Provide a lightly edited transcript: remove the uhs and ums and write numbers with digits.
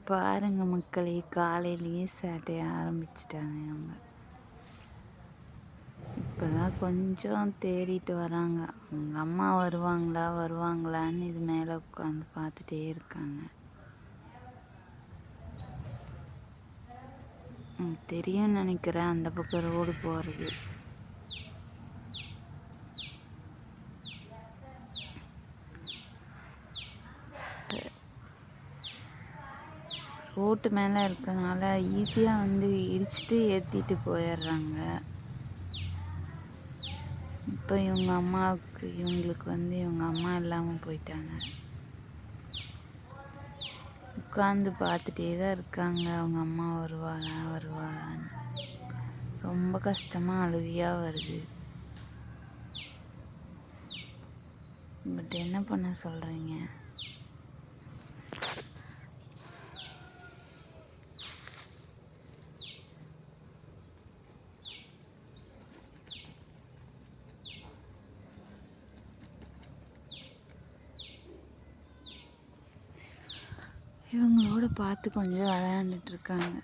பாருங்க மக்களே, காலையிலேயே சேட்டைய ஆரம்பிச்சிட்டாங்க அவங்க. இப்போதான் கொஞ்சம் தேடிட்டு வராங்க. அவங்க அம்மா வருவாங்களா வருவாங்களான்னு இது மேலே உட்காந்து பார்த்துட்டே இருக்காங்க. தெரியும்னு நினைக்கிறேன் அந்த பக்கம் ரோடு போகிறது. ரோட்டு மேலே இருக்கனால ஈஸியாக வந்து இடிச்சிட்டு ஏற்றிட்டு போயிடுறாங்க. இப்போ இவங்களுக்கு வந்து இவங்க அம்மா இல்லாமல் போயிட்டாங்க. உட்காந்து பார்த்துட்டே தான் இருக்காங்க அவங்க அம்மா வருவாளான்னு. ரொம்ப கஷ்டமாக அழுகையாக வருது. பட் என்ன பண்ண சொல்கிறீங்க? இவங்களோட பார்த்து கொஞ்சம் விளையாண்டுட்டு இருக்காங்க.